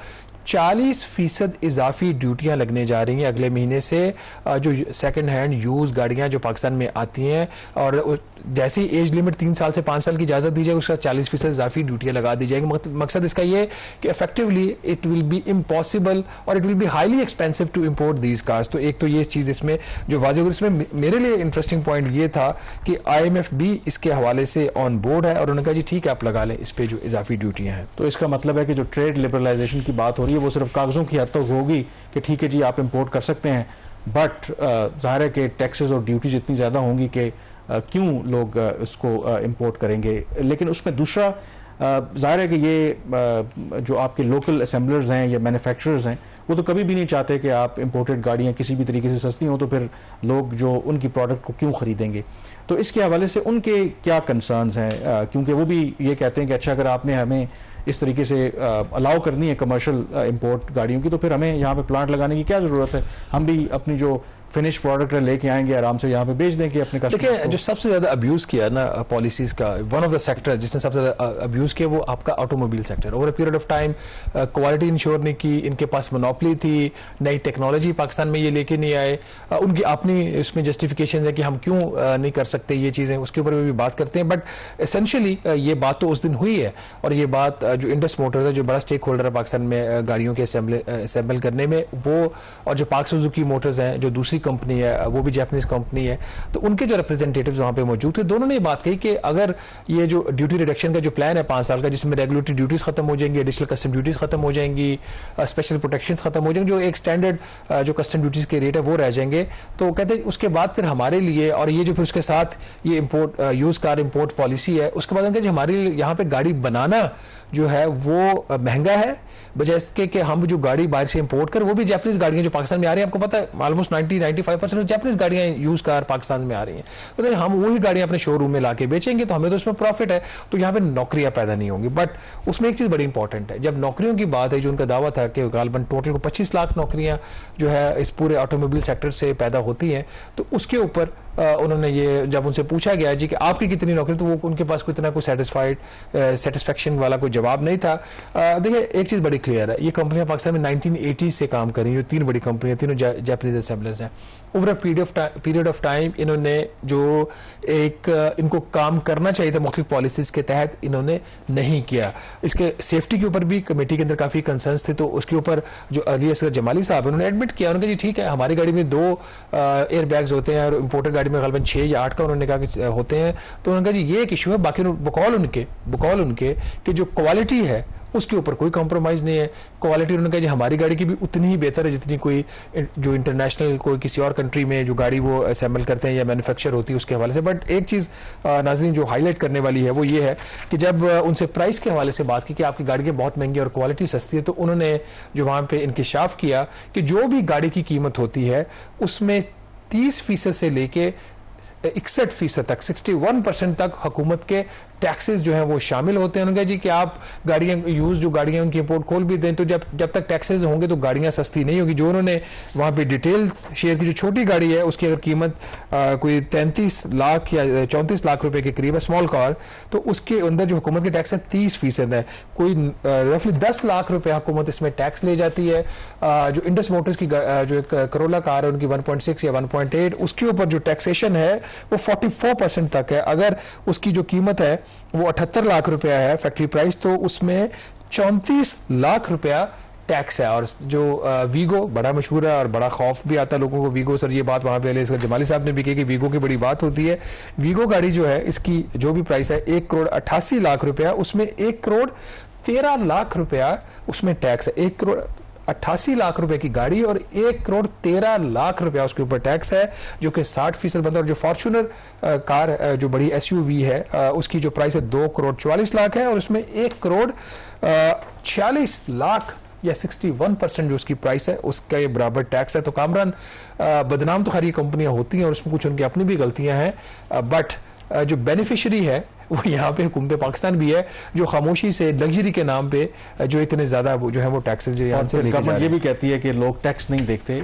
40% इजाफी ड्यूटियां लगने जा रही हैं अगले महीने से। जो सेकंड हैंड यूज गाड़ियां जो पाकिस्तान में आती हैं और जैसी एज लिमिट 3 साल से 5 साल की इजाजत दी जाएगी, उसका 40% इजाफी ड्यूटियां लगा दी जाएंगी। मकसद इसका ये कि effectively it will be impossible और it will be highly expensive to import these cars. तो एक तो ये चीज इसमें जो वाज़ेह, इसमें मेरे लिए इंटरेस्टिंग पॉइंट ये था कि IMF भी इसके हवाले से ऑन बोर्ड है और उन्होंने कहा जी ठीक है आप लगा लें इस पे जो इजाफी ड्यूटियां हैं। तो इसका मतलब है कि जो ट्रेड लिबरलाइजेशन की बात हो रही है वो सिर्फ कागजों की हद तक होगी कि ठीक है जी आप इंपोर्ट कर सकते हैं, बट जाहिर है कि टैक्सेस और ड्यूटीज इतनी ज़्यादा होंगी कि क्यों लोग इसको इंपोर्ट करेंगे। लेकिन उसमें दूसरा जाहिर है कि ये जो आपके लोकल असेंबलर्स हैं या मैन्युफैक्चरर्स हैं वो तो कभी भी नहीं चाहते कि आप इंपोर्टेड गाड़ियाँ किसी भी तरीके से सस्ती हों, तो फिर लोग जो उनकी प्रोडक्ट को क्यों ख़रीदेंगे। तो इसके हवाले से उनके क्या कंसर्न्स हैं, क्योंकि वो भी ये कहते हैं कि अच्छा अगर आपने हमें इस तरीके से अलाउ करनी है कमर्शियल इंपोर्ट गाड़ियों की, तो फिर हमें यहाँ पे प्लांट लगाने की क्या ज़रूरत है, हम भी अपनी जो फिनिश प्रोडक्ट लेके आएंगे, आराम से यहाँ पे बेच देंगे अपने कस्टमर्स देखिए, जो सबसे ज्यादा अब्यूज किया ना पॉलिसीज का, वन ऑफ द सेक्टर जिसने सबसे ज्यादा अब्यूज किया वो आपका automobile sector. Over a period of time quality ensure नहीं की, इनके पास मोनोपोली थी, नई टेक्नोलॉजी पाकिस्तान में ये लेके नहीं आए, उनकी अपनी इसमें जस्टिफिकेशन है कि हम क्यों नहीं कर सकते ये चीजें, उसके ऊपर भी बात करते हैं। बट एसेंशियली ये बात तो उस दिन हुई है, और ये बात जो इंडस मोटर्स है, जो बड़ा स्टेक होल्डर है पाकिस्तान में गाड़ियों के असेंबल करने में, वो और जो पाक सुजुकी मोटर्स हैं जो दूसरी कंपनी है, वो भी जापानीज कंपनी है, तो उनके जो रिप्रेजेंटेटिव्स वहां पे मौजूद थे, दोनों ने ये बात कही कि अगर ये जो ड्यूटी रिडक्शन का जो प्लान है 5 साल का, जिसमें रेगुलेटरी ड्यूटीज खत्म हो जाएंगी, एडिशनल कस्टम ड्यूटीज खत्म हो जाएंगी, स्पेशल प्रोटेक्शन खत्म हो जाएंगे, जो एक स्टैंडर्ड जो कस्टम ड्यूटीज के रेट है वो रह जाएंगे, तो कहते हैं उसके बाद फिर हमारे लिए, और ये जो फिर उसके साथ ये import use car import policy है, उसके बाद उनके हमारे यहाँ पे गाड़ी बनाना जो है वो महंगा है, बजाय इसके कि हम जो गाड़ी बाहर से इंपोर्ट कर, वो भी जापानीज गाड़ियां जो पाकिस्तान में आ रही हैं, आपको पता है ऑलमोस्ट 90-95% जापानीज गाड़ियां यूज कार पाकिस्तान में आ रही हैं, तो हम वही गाड़ियां अपने शोरूम में लाके बेचेंगे तो हमें तो उसमें प्रॉफिट है, तो यहाँ पे नौकरियां पैदा नहीं होंगी। बट उसमें एक चीज बड़ी इंपॉर्टेंट है, जब नौकरियों की बात है, जो उनका दावा था कि गालबन टोटल को 25 लाख नौकरियां जो है इस पूरे ऑटोमोबाइल सेक्टर से पैदा होती हैं, तो उसके ऊपर उन्होंने ये, जब उनसे पूछा गया जी कि आपकी कितनी नौकरी, तो वो उनके पास कोई इतना कोई सेटिस्फैक्शन वाला कोई जवाब नहीं था। देखिए, एक चीज बड़ी क्लियर है, ये कंपनियां पाकिस्तान में 1980 से काम कर रही हैं, जो 3 बड़ी कंपनियां, तीनों जापानीज असेंबलर्स हैं। Over a period of time इन्होंने जो एक इनको काम करना चाहिए था मुख्तलिफ पॉलिसीज के तहत, इन्होंने नहीं किया। इसके सेफ्टी के ऊपर भी कमेटी के अंदर काफी कंसर्न्स थे, तो उसके ऊपर जो अली असगर जमाली साहब उन्होंने एडमिट किया, उन्होंने कहा जी ठीक है, हमारी गाड़ी में 2 एयर बैग्स होते हैं और इंपोर्टेड गाड़ी में गलबन 6 या 8 का उन्होंने कहा कि होते हैं, तो उन्होंने कहा जी ये एक इशू है। बाकी बकौल उनके कि जो क्वालिटी है उसके ऊपर कोई कॉम्प्रोमाइज नहीं है। क्वालिटी उन्होंने कहा जी हमारी गाड़ी की भी उतनी ही बेहतर है जितनी कोई जो इंटरनेशनल कोई किसी और कंट्री में जो गाड़ी वो असेंबल करते हैं या मैन्युफैक्चर होती है उसके हवाले से। बट एक चीज़ नाज़रीन जो हाईलाइट करने वाली है वो ये है कि जब उनसे प्राइस के हवाले से बात की कि आपकी गाड़ी की बहुत महंगी और क्वालिटी सस्ती है, तो उन्होंने जो वहाँ पे इंकिशाफ किया कि जो भी गाड़ी की कीमत होती है उसमें 30% से लेके 61% तक 61% तक हुकूमत के टैक्सेस जो हैं वो शामिल होते हैं। उन्होंने कहा जी कि आप गाड़ियां यूज जो गाड़ियां उनकी इंपोर्ट खोल भी दें तो जब तक टैक्सेस होंगे तो गाड़ियां सस्ती नहीं होगी। जो उन्होंने वहां पे डिटेल शेयर की, जो छोटी गाड़ी है उसकी अगर कीमत कोई 33 लाख या 34 लाख रुपए के करीब है, स्मॉल कार, तो उसके अंदर जो हुकूमत की टैक्स है 30% है। कोई रफली 10 लाख रुपए हुकूमत इसमें टैक्स ले जाती है। जो इंडस मोटर्स की जो एक करोला कार है उनकी 1.6 या 1.8, उसके ऊपर जो टैक्सेशन है वो 44% तक है। अगर उसकी जो कीमत है वो 78 लाख रुपया है फैक्ट्री प्राइस, तो उसमें 34 लाख रुपया टैक्स है। और जो वीगो बड़ा मशहूर है और बड़ा खौफ भी आता है लोगों को, वीगो सर ये बात वहां पे अली असगर जमाली साहब ने भी कही कि वीगो की बड़ी बात होती है। वीगो गाड़ी जो है इसकी जो भी प्राइस है 1,88 लाख रुपया, उसमें 1,13 लाख रुपया उसमें टैक्स है। 1,88 लाख रुपए की गाड़ी और 1,13 लाख रुपया उसके ऊपर टैक्स है, जो कि 60% बनता है। और जो फॉर्च्यूनर कार जो बड़ी SUV है उसकी जो प्राइस है 2,44 लाख है और उसमें 1,46 लाख या 61% जो उसकी प्राइस है उसका ये बराबर टैक्स है। तो कामरान बदनाम तो खैर ये कंपनियां होती हैं और उसमें कुछ उनकी अपनी भी गलतियां हैं, बट जो बेनिफिशरी है वो यहाँ पे हुकूमत पाकिस्तान भी है, जो खामोशी से लग्जरी के नाम पे जो इतने ज्यादा वो जो है वो टैक्सेस जो यहाँ से लेके जा रहे हैं। ये भी कहती है कि लोग टैक्स नहीं देखते।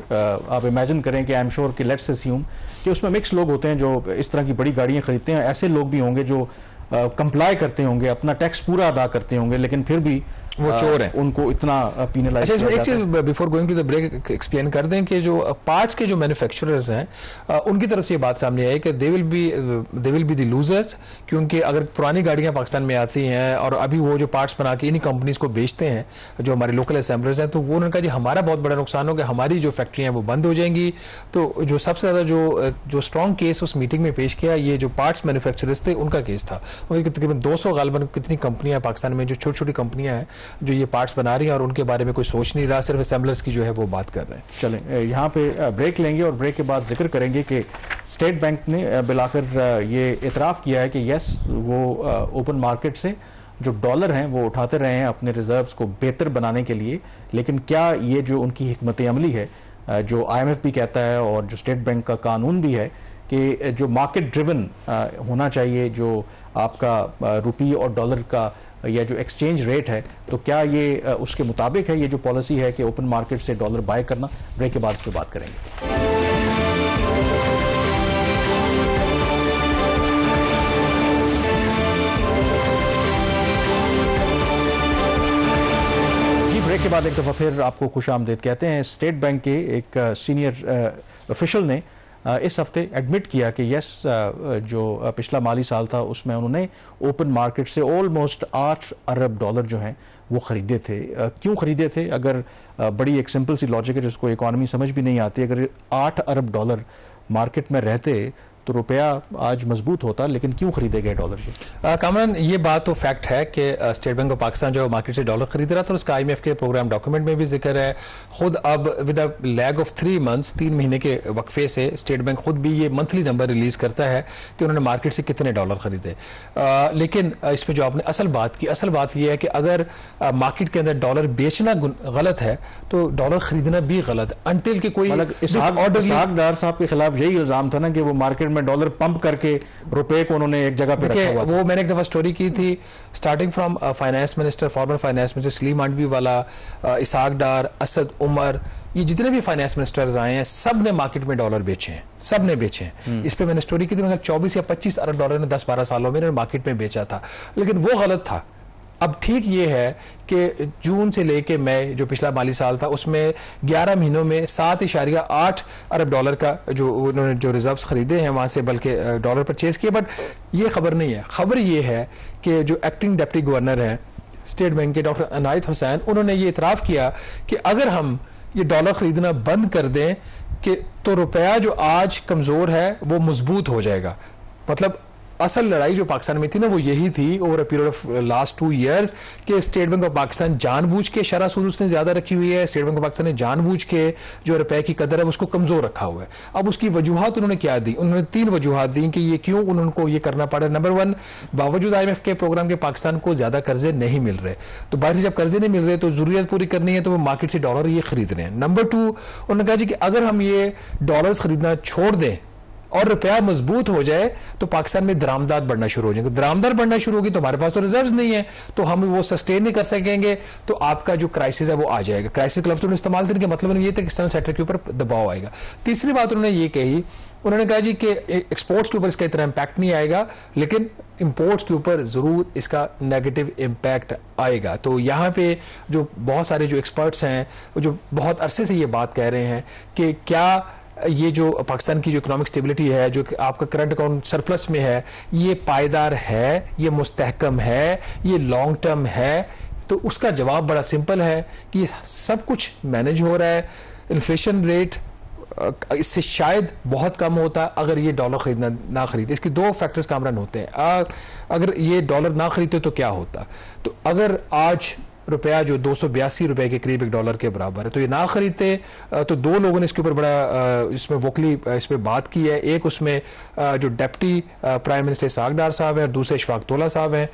आप इमेजिन करें कि आई एम श्योर कि लेट्स अस्यूम कि उसमें मिक्स लोग होते हैं जो इस तरह की बड़ी गाड़ियां खरीदते हैं, ऐसे लोग भी होंगे जो कंप्लाई करते होंगे, अपना टैक्स पूरा अदा करते होंगे, लेकिन फिर भी वो चोर है, उनको इतना पीनलाइज किया जाता है। एक चीज before going to the break explain कर दें कि जो पार्ट्स के जो मैन्युफैक्चरर्स हैं उनकी तरफ से ये बात सामने आई कि they will be the losers, क्योंकि अगर पुरानी गाड़ियां पाकिस्तान में आती हैं और अभी वो जो पार्ट्स बना के इन्हीं कंपनीज को बेचते हैं जो हमारे लोकल असेंबलर्स हैं, तो वो उन्होंने कहा जी हमारा बहुत बड़ा नुकसान होगा, हमारी जो फैक्ट्रियां वो बंद हो जाएंगी। तो जो सबसे ज्यादा जो स्ट्रॉन्ग केस उस मीटिंग में पेश किया ये जो पार्ट्स मैन्युफैक्चरर्स थे उनका केस था। उनकी तकरीबन 200 गालबन कितनी कंपनियां पाकिस्तान में जो छोटी छोटी कंपनियां हैं जो ये पार्ट्स बना रही हैं और उनके बारे में कोई सोच नहीं रहा, सिर्फ असेंबलर्स की जो है वो बात कर रहे हैं। चलें यहाँ पे ब्रेक लेंगे और ब्रेक के बाद जिक्र करेंगे कि स्टेट बैंक ने बिलाकर ये इतराफ़ किया है कि यस वो ओपन मार्केट से जो डॉलर हैं वो उठाते रहे हैं अपने रिजर्व्स को बेहतर बनाने के लिए, लेकिन क्या ये जो उनकी हिकमत अमली है जो IMF भी कहता है और जो स्टेट बैंक का कानून भी है कि जो मार्केट ड्रिवन होना चाहिए, जो आपका रुपये और डॉलर का या जो एक्सचेंज रेट है, तो क्या ये उसके मुताबिक है ये जो पॉलिसी है कि ओपन मार्केट से डॉलर बाय करना? ब्रेक के बाद इस पर बात करेंगे। ब्रेक के बाद एक दफ़ा फिर आपको खुश आमदीद कहते हैं। स्टेट बैंक के एक सीनियर ऑफिशियल ने इस हफ्ते एडमिट किया कि यस, जो पिछला माली साल था उसमें उन्होंने ओपन मार्केट से ऑलमोस्ट 8 अरब डॉलर जो हैं वो ख़रीदे थे। क्यों ख़रीदे थे? अगर बड़ी एक सिंपल सी लॉजिक है जिसको इकॉनमी समझ भी नहीं आती, अगर 8 अरब डॉलर मार्केट में रहते तो रुपया आज मजबूत होता, लेकिन क्यों खरीदे गए डॉलर? कामरान, ये बात तो फैक्ट है कि स्टेट बैंक ऑफ पाकिस्तान जो मार्केट से डॉलर खरीद रहा था, उसका IMF के प्रोग्राम डॉक्यूमेंट में भी जिक्र है। खुद अब with a lag of 3 months, 3 महीने के वक्फे से स्टेट बैंक खुद भी ये मंथली नंबर रिलीज करता है कि उन्होंने मार्केट से कितने डॉलर खरीदे। लेकिन इसमें जो आपने असल बात ये है कि अगर मार्केट के अंदर डॉलर बेचना गलत है तो डॉलर खरीदना भी गलत है। अनटिल के कोई इसहाक डार साहब के खिलाफ यही इल्जाम था ना कि वो मार्केट में डॉलर पंप करके रुपए को उन्होंने एक जगह पे रखा हुआ था। वो मैंने एक दफा स्टोरी की थी, starting from finance minister, former finance minister Saleem आंडवी वाला, इसहाक डार, असद उमर, ये जितने भी फाइनेंस मिनिस्टर्स आए हैं सब ने मार्केट में डॉलर बेचे हैं, सब ने बेचे हैं। इस पे मैंने स्टोरी की थी, 24 या 25 अरब डॉलर ने 10-12 सालों में मार्केट में बेचा था, लेकिन वो गलत था। अब ठीक ये है कि जून से लेके मई जो पिछला माली साल था उसमें 11 महीनों में 7.8 अरब डॉलर का जो उन्होंने जो रिजर्व्स खरीदे हैं वहां से, बल्कि डॉलर परचेज किए। बट ये खबर नहीं है। खबर ये है कि जो एक्टिंग डिप्टी गवर्नर है स्टेट बैंक के डॉक्टर अनायत हुसैन, उन्होंने ये इतराफ़ किया कि अगर हम ये डॉलर खरीदना बंद कर दें कि तो रुपया जो आज कमज़ोर है वो मजबूत हो जाएगा। मतलब असल लड़ाई जो पाकिस्तान में थी ना वो यही थी over a period of last 2 years कि स्टेट बैंक ऑफ पाकिस्तान जानबूझ के शरह सूद उसने ज्यादा रखी हुई है। स्टेट बैंक ऑफ पाकिस्तान ने जानबूझ के जो रुपए की कदर है उसको कमजोर रखा हुआ है। अब उसकी वजूहात उन्होंने क्या दी? उन्होंने 3 वजूहात दी कि ये क्यों उनको ये करना पड़ा। नंबर 1, बावजूद IMF के प्रोग्राम के पाकिस्तान को ज्यादा कर्जे नहीं मिल रहे, तो बाहर से जब कर्जे नहीं मिल रहे तो जरूरियत पूरी करनी है तो वो मार्केट से डॉलर ये खरीद रहे हैं। नंबर 2, उन्होंने कहा जी कि अगर हम ये डॉलर्स खरीदना छोड़ दें और रुपया मजबूत हो जाए तो पाकिस्तान में दरामदात बढ़ना शुरू हो जाएंगे। दरामदात बढ़ना शुरू होगी तो हमारे पास तो रिजर्व्स नहीं है, तो हम वो सस्टेन नहीं कर सकेंगे, तो आपका जो क्राइसिस है वो आ जाएगा। क्राइसिस का लफ्ज़ उन्होंने इस्तेमाल करने का मतलब ये था कि एक्सटर्नल सेक्टर के ऊपर दबाव आएगा। तीसरी बात उन्होंने ये कही, उन्होंने कहा जी कि एक्सपोर्ट्स के ऊपर इसका इतना इम्पैक्ट नहीं आएगा, लेकिन इंपोर्ट्स के ऊपर जरूर इसका नेगेटिव इम्पैक्ट आएगा। तो यहाँ पे जो बहुत सारे जो एक्सपर्ट्स हैं जो बहुत अरसे से ये बात कह रहे हैं कि क्या ये जो पाकिस्तान की जो इकोनॉमिक स्टेबिलिटी है, जो आपका करंट अकाउंट सरप्लस में है, ये पायदार है, ये मुस्तहकम है, ये लॉन्ग टर्म है? तो उसका जवाब बड़ा सिंपल है कि सब कुछ मैनेज हो रहा है। इन्फ्लेशन रेट इससे शायद बहुत कम होता अगर ये डॉलर खरीदना ना खरीदे। इसके 2 फैक्टर्स कामरान होते हैं। अगर ये डॉलर ना खरीदते तो क्या होता? तो अगर आज रुपया जो 282 रुपए के करीब 1 डॉलर के बराबर है तो ये ना खरीदते, तो 2 लोगों ने इसके ऊपर बड़ा इसमें वोकली इस पर बात की है। एक उसमें जो डिप्टी प्राइम मिनिस्टर इसहाक डार साहब हैं और दूसरे इशफाक तोला साहब हैं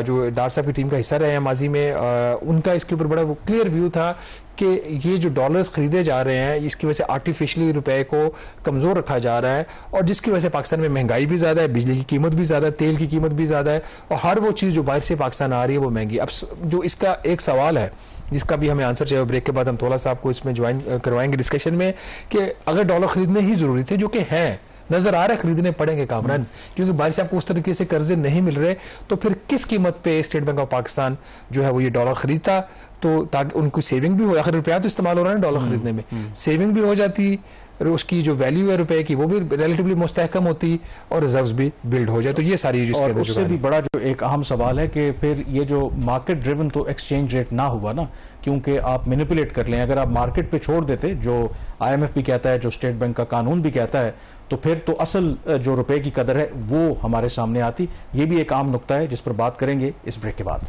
जो डार साहब की टीम का हिस्सा रहे हैं माजी में। उनका इसके ऊपर बड़ा क्लियर व्यू था कि ये जो डॉलर्स खरीदे जा रहे हैं इसकी वजह से आर्टिफिशियली रुपए को कमज़ोर रखा जा रहा है और जिसकी वजह से पाकिस्तान में महंगाई भी ज़्यादा है, बिजली की कीमत भी ज़्यादा है, तेल की कीमत भी ज़्यादा है और हर वो चीज़ जो बाहर से पाकिस्तान आ रही है वो महंगी। अब जो इसका एक सवाल है जिसका भी हमें आंसर चाहिए, ब्रेक के बाद हम तोला साहब को इसमें ज्वाइन करवाएंगे डिस्कशन में, कि अगर डॉलर खरीदने ही ज़रूरी थे, जो कि हैं, नजर आ रहा है खरीदने पड़ेंगे कामरान, क्योंकि बाहर से आपको उस तरीके से कर्जे नहीं मिल रहे, तो फिर किस कीमत पे स्टेट बैंक ऑफ पाकिस्तान जो है वो ये डॉलर खरीदता, तो ताकि उनकी सेविंग भी हो। आखिर रुपया तो इस्तेमाल हो रहा है डॉलर खरीदने में, सेविंग भी हो जाती, उसकी जो वैल्यू है रुपए की वो भी रिलेटिवली मुस्तहकम होती और रिजर्व्स भी बिल्ड हो जाए। तो ये सारी और उससे भी बड़ा जो एक अहम सवाल है कि फिर ये जो मार्केट ड्रिवन तो एक्सचेंज रेट ना हुआ ना, क्योंकि आप मैनिपुलेट कर लें। अगर आप मार्केट पे छोड़ देते, जो IMF भी कहता है, जो स्टेट बैंक का कानून भी कहता है, तो फिर तो असल जो रुपए की कदर है वो हमारे सामने आती। ये भी एक आम नुक्ता है जिस पर बात करेंगे इस ब्रेक के बाद।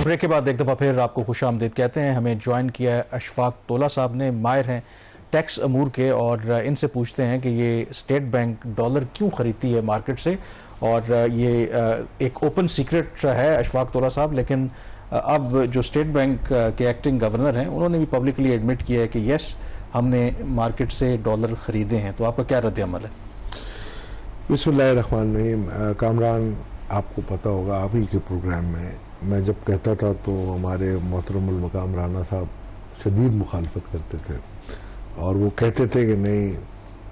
ब्रेक के बाद एक दफ़ा फिर आपको खुशामदीद कहते हैं। हमें ज्वाइन किया है अशफाक तोला साहब ने, माहिर हैं टैक्स अमूर के, और इनसे पूछते हैं कि ये स्टेट बैंक डॉलर क्यों खरीदती है मार्केट से। और ये एक ओपन सीक्रेट है अशफाक तोला साहब, लेकिन अब जो स्टेट बैंक के एक्टिंग गवर्नर हैं उन्होंने भी पब्लिकली एडमिट किया है कि यस, हमने मार्केट से डॉलर खरीदे हैं। तो आपका क्या रद्द अमल है? बिस्मिल्लाहिर्रहमानिर्रहीम। कामरान, आपको पता होगा, आप ही के प्रोग्राम में मैं जब कहता था तो हमारे मोहतरम उल मकाम राना साहब शदीद मुखालफत करते थे और वो कहते थे कि नहीं,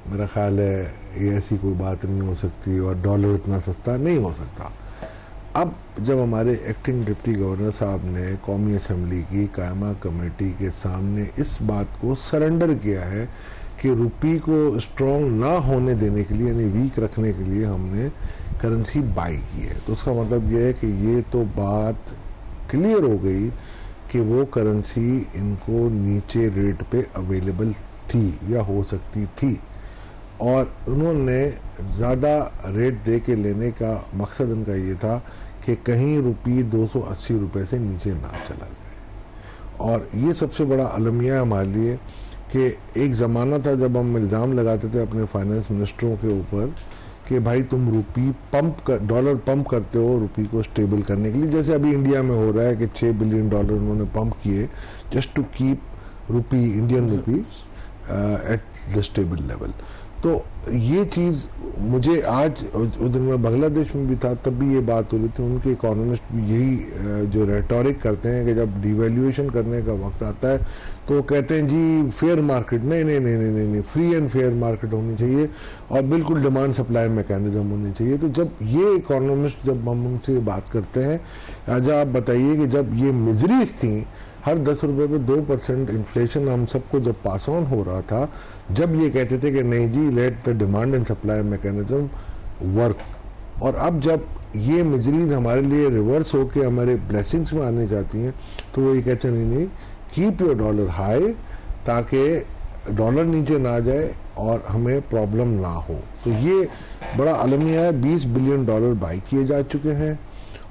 मेरा ख्याल है ये ऐसी कोई बात नहीं हो सकती और डॉलर इतना सस्ता नहीं हो सकता। अब जब हमारे एक्टिंग डिप्टी गवर्नर साहब ने कौमी असम्बली की कायमा कमेटी के सामने इस बात को सरेंडर किया है कि रुपये को स्ट्रॉन्ग ना होने देने के लिए, यानी वीक रखने के लिए हमने करेंसी बाई की है, तो उसका मतलब यह है कि ये तो बात क्लियर हो गई कि वो करेंसी इनको नीचे रेट पे अवेलेबल थी या हो सकती थी और उन्होंने ज़्यादा रेट दे के लेने का मकसद उनका ये था कि कहीं रुपये 280 रुपये से नीचे ना चला जाए। और ये सबसे बड़ा अलमिया हमारे लिए कि एक ज़माना था जब हम इल्ज़ाम लगाते थे अपने फाइनेंस मिनिस्टरों के ऊपर कि भाई तुम डॉलर पंप करते हो रुपये को स्टेबल करने के लिए, जैसे अभी इंडिया में हो रहा है कि $6 बिलियन उन्होंने पंप किए just to keep Indian rupee at the stable level. तो ये चीज़ मुझे आज, उस दिन मैं बांग्लादेश में भी था तब भी ये बात हो रही थी, उनके इकोनॉमिस्ट भी यही जो रेटोरिक करते हैं कि जब डिवैल्यूएशन करने का वक्त आता है तो कहते हैं जी फेयर मार्केट, नहीं, फ्री एंड फेयर मार्केट होनी चाहिए और बिल्कुल डिमांड सप्लाई मैकेनिज्म होनी चाहिए। तो जब ये इकोनॉमिस्ट, जब हम उनसे बात करते हैं, अच्छा आप बताइए कि जब ये मिजरीज थी, हर 10 रुपये पे 2% इन्फ्लेशन हम सबको जब पास ऑन हो रहा था, जब ये कहते थे कि नहीं जी let the demand and supply mechanism work, और अब जब ये मिजरीज हमारे लिए रिवर्स होके हमारे ब्लेसिंग्स में आने जाती हैं तो वो ये कहते हैं नहीं, कीप योर डॉलर हाई ताकि डॉलर नीचे ना जाए और हमें प्रॉब्लम ना हो। तो ये बड़ा अलमिया है। $20 बिलियन बाई किए जा चुके हैं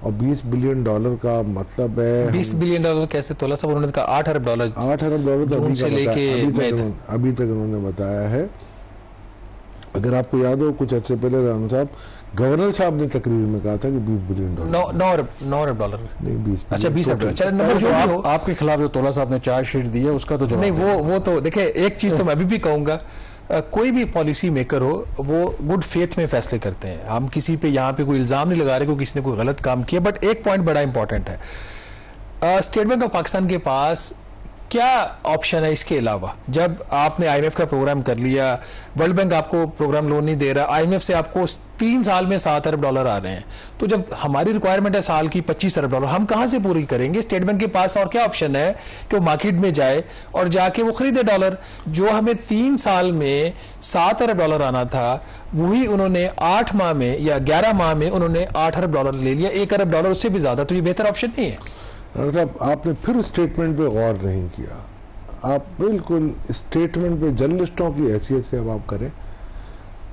और $20 बिलियन का मतलब है 20 बिलियन कैसे तोला साहब? उन्होंने कहा $8 अरब। $8 अरब तो अभी तक उन्होंने बताया है। अगर आपको याद हो कुछ अर्से पहले राणा साहब, गवर्नर साहब ने तकरीर में कहा था कि $20 बिलियन, $9 अरब नहीं 20। अच्छा 20 अरब। चलो नंबर जो भी हो, आपके खिलाफ जो तोला साहब ने चार्जशीट दी है उसका तो नहीं, वो तो देखिए, एक चीज तो मैं अभी भी कहूंगा, कोई भी पॉलिसी मेकर हो वो गुड फेथ में फैसले करते हैं। हम किसी पे यहाँ पे कोई इल्जाम नहीं लगा रहे कि किसी ने कोई गलत काम किया, बट एक पॉइंट बड़ा इंपॉर्टेंट है, स्टेट बैंक ऑफ पाकिस्तान के पास क्या ऑप्शन है इसके अलावा? जब आपने IMF का प्रोग्राम कर लिया, वर्ल्ड बैंक आपको प्रोग्राम लोन नहीं दे रहा, IMF से आपको 3 साल में $7 अरब आ रहे हैं, तो जब हमारी रिक्वायरमेंट है साल की $25 अरब, हम कहां से पूरी करेंगे? स्टेट बैंक के पास और क्या ऑप्शन है कि वो मार्केट में जाए और जाके वो खरीदे डॉलर? जो हमें 3 साल में $7 अरब आना था, वही उन्होंने 8 माह में या 11 माह में उन्होंने $8 अरब ले लिया, $1 अरब उससे भी ज्यादा। तो ये बेहतर ऑप्शन नहीं है? साहब आपने फिर स्टेटमेंट पे गौर नहीं किया। आप बिल्कुल स्टेटमेंट पे जर्नलिस्टों की हैसियत से अब आप करें।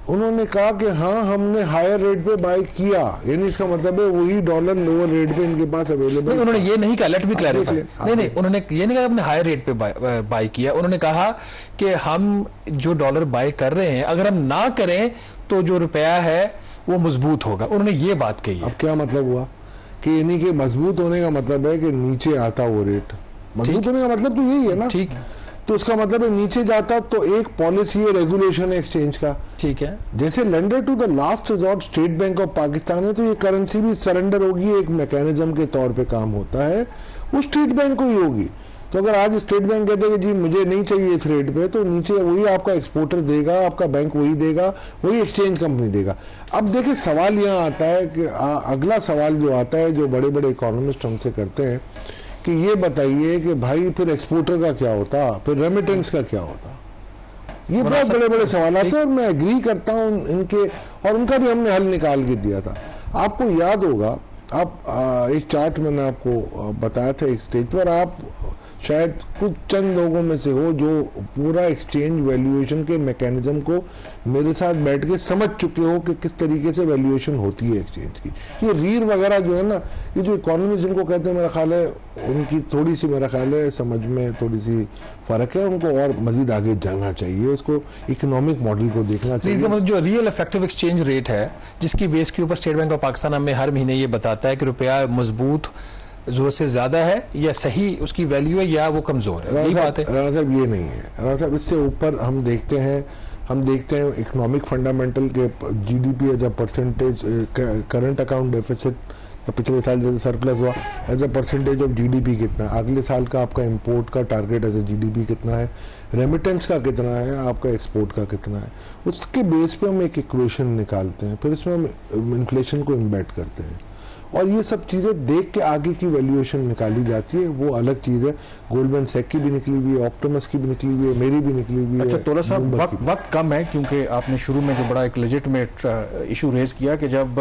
उन्होंने कहा कि हाँ हमने हायर रेट पे बाय किया, यानी इसका मतलब है वही डॉलर लोअर रेट पे इनके पास अवेलेबल। उन्होंने ये नहीं कहा, लेट बी क्लैरिफाई, नहीं उन्होंने ये नहीं कहा हमने हायर रेट पे बाय किया। उन्होंने कहा कि हम जो डॉलर बाय कर रहे हैं अगर हम ना करें तो जो रुपया है वो मजबूत होगा। उन्होंने ये बात कही है। अब क्या मतलब हुआ कि यानी कि मजबूत होने का मतलब है कि नीचे आता वो रेट, मजबूत होने का मतलब तो यही है ना। ठीक, तो उसका मतलब है नीचे जाता तो एक पॉलिसी है, रेगुलेशन है एक्सचेंज का। ठीक है, जैसे lender to the last resort State Bank of Pakistan है, तो ये करेंसी भी सरेंडर होगी, एक मैकेनिज्म के तौर पे काम होता है, वो स्टेट बैंक को ही होगी। तो अगर आज स्टेट बैंक कहते हैं कि जी मुझे नहीं चाहिए इस रेट पे, तो नीचे वही आपका एक्सपोर्टर देगा, आपका बैंक वही देगा, वही एक्सचेंज कंपनी देगा। अब देखिए सवाल यहाँ आता है कि अगला सवाल जो आता है, जो बड़े बड़े इकोनॉमिस्ट हमसे करते हैं कि ये बताइए कि भाई फिर एक्सपोर्टर का क्या होता, फिर रेमिटेंस का क्या होता। ये बहुत बड़े बड़े सवाल आते हैं और मैं एग्री करता हूँ इनके, और उनका भी हमने हल निकाल के दिया था। आपको याद होगा, आप एक चार्ट मैंने आपको बताया था एक स्टेज पर, आप शायद कुछ चंद लोगों में से हो जो पूरा एक्सचेंज वैल्यूएशन के मैकेनिज्म को मेरे साथ बैठ के समझ चुके हो कि किस तरीके से वैल्यूएशन होती है एक्सचेंज की। ये रीर वगैरह जो है ना, ये जो इकोनॉमिस्ट जिनको कहते हैं, मेरा ख्याल है उनकी थोड़ी सी, मेरा ख्याल है समझ में थोड़ी सी फर्क है, उनको और मजीद आगे जाना चाहिए, उसको इकोनॉमिक मॉडल को देखना चाहिए। जो रियल इफेक्टिव एक्सचेंज रेट है जिसकी बेस के ऊपर स्टेट बैंक ऑफ पाकिस्तान हमें हर महीने ये बताता है कि रुपया मजबूत जरूरत से ज्यादा है या सही उसकी वैल्यू है या वो कमजोर है, यही बात है। राणा साहब ये नहीं है, राणा साहब इससे ऊपर हम देखते हैं, हम देखते हैं इकोनॉमिक फंडामेंटल के GDP as a percentage, current account deficit या पिछले साल जैसे सरप्लस हुआ as a percentage of GDP कितना है, अगले साल का आपका इंपोर्ट का टारगेट एज अ जीडीपी कितना है, रेमिटेंस का कितना है, आपका एक्सपोर्ट का कितना है, उसके बेस पे हम एक इक्वेशन निकालते हैं, फिर इसमें हम इन्फ्लेशन को इम्बेड करते हैं और ये सब चीज़ें देख के आगे की वैल्यूएशन निकाली जाती है। वो अलग चीज़ है। गोल्डमैन सैक की भी निकली हुई है, ऑप्टिमस की भी निकली हुई है, मेरी भी निकली हुई है। अच्छा तोला साहब, वक्त कम है क्योंकि आपने शुरू में जो बड़ा एक लेजिटिमेट इशू रेज किया कि जब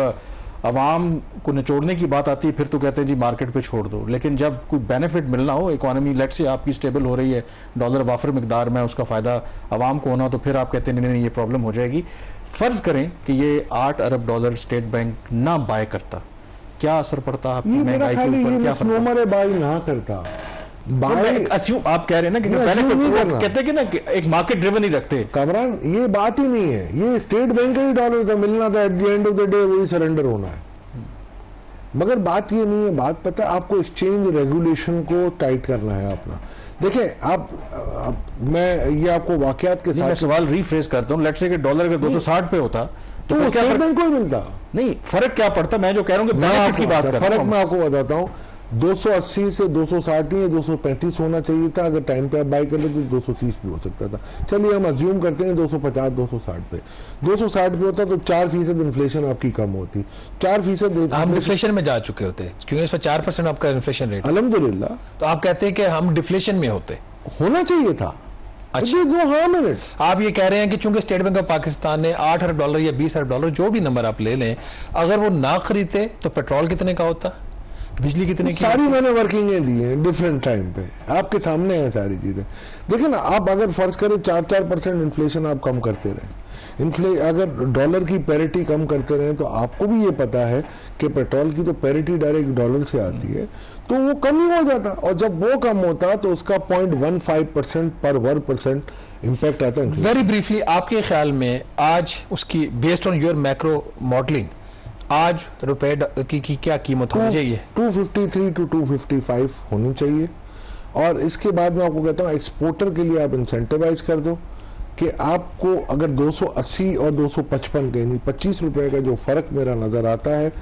अवाम को निचोड़ने की बात आती है फिर तो कहते हैं जी मार्केट पे छोड़ दो, लेकिन जब कोई बेनिफिट मिलना हो, इकोनॉमी लेट से आपकी स्टेबल हो रही है, डॉलर वाफर मिकदार में, उसका फायदा अवाम को होना, तो फिर आप कहते हैं नहीं ये प्रॉब्लम हो जाएगी। फर्ज करें कि ये $8 अरब स्टेट बैंक ना बाय करता, क्या असर पड़ता आपकी महंगाई के ऊपर? क्या मिसनोमर है बाय ना करता, बाय अस्यूम आप कह रहे हैं ना कि बेनिफिट कहते हैं कि ना एक मार्केट ड्रिवन ही रखते। कामरान ये बात ही नहीं है, ये स्टेट बैंक का ही डॉलर था, मिलना था, at the end of the day वही सरेंडर होना है। मगर बात ये नहीं है, बात पता है आपको एक्सचेंज रेगुलेशन को टाइट करना है अपना। देखिए आप मैं ये आपको वाकयात के साथ सवाल रीफ्रेज करता हूँ, लेट्स से कि डॉलर अगर 260 पे होता तो स्टेट बैंक को ही मिलता नहीं, फर्क क्या पड़ता? मैं जो कह रहा हूँ कि बेनिफिट की बात कर रहा हूं। फर्क मैं आपको बताता हूँ, 280 से 260 नहीं है, 235 होना चाहिए था। अगर टाइम पे आप बाई कर ले तो 230 भी हो सकता था। चलिए हम अज्यूम करते हैं 250 260 पे, 260 पे होता तो 4% इन्फ्लेशन आपकी कम होती। 4% हम डिफ्लेशन में जा चुके होते क्योंकि इस पर 4% आपका इन्फ्लेशन रेट। अल्हम्दुलिल्लाह। तो आप कहते हैं कि हम डिफ्लेशन में होते, होना चाहिए था। अच्छा, हाँ मिनट आप ये कह रहे हैं कि चूंकि स्टेट बैंक ऑफ पाकिस्तान ने $8 अरब या $20 अरब, जो भी नंबर आप ले लें, अगर वो ना खरीदते तो पेट्रोल कितने का होता, बिजली कितने की? सारी मैंने वर्किंगें दी हैं डिफरेंट टाइम पे, आपके सामने है सारी चीजें। देखिए ना, आप अगर फर्ज करें 4% इन्फ्लेशन आप कम करते रहे, अगर डॉलर की पैरिटी कम करते रहे, तो आपको भी ये पता है कि पेट्रोल की तो पैरिटी डायरेक्ट डॉलर से आती है, तो वो कम ही हो जाता। और जब वो कम होता तो उसका 0.15% पर 1% इम्पैक्ट आता है। वेरी ब्रीफली, आपके ख्याल में आज उसकी based on your macro modelling आज रुपए की क्या कीमत होनी चाहिए? 253 to 255 होनी चाहिए। और इसके बाद मैं आपको कहता हूँ एक्सपोर्टर के लिए आप इंसेंटिवाइज कर दो कि आपको अगर 280 और 255 के यानी 25 रुपए का जो फर्क मेरा नजर आता है,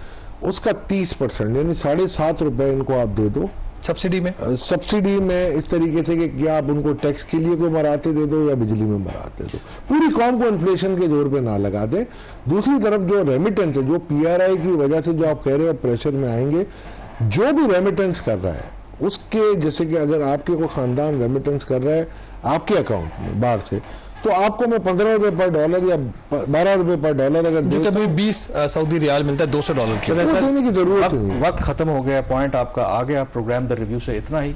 उसका 30% यानी ₹7.5 इनको आप दे दो सब्सिडी में। सब्सिडी में इस तरीके से कि क्या आप उनको टैक्स के लिए कोई मराते दे दो या बिजली में मराते दो, पूरी कौम को इन्फ्लेशन के जोर पे ना लगा दे। दूसरी तरफ जो रेमिटेंस है, जो PRI की वजह से जो आप कह रहे हो प्रेशर में आएंगे, जो भी रेमिटेंस कर रहा है उसके, जैसे कि अगर आपके कोई खानदान रेमिटेंस कर रहा है आपके अकाउंट में बाहर से, तो आपको मैं $15 पर डॉलर या $12 पर डॉलर अगर जो कभी 20 सऊदी रियाल मिलता है $200 की, देने की जरूरत नहीं। वक्त खत्म हो गया, पॉइंट आपका आ गया। प्रोग्राम द रिव्यू से इतना ही।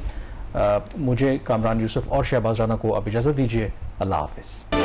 मुझे कामरान यूसुफ और शहबाज राना को अब इजाजत दीजिए। अल्लाह हाफिज।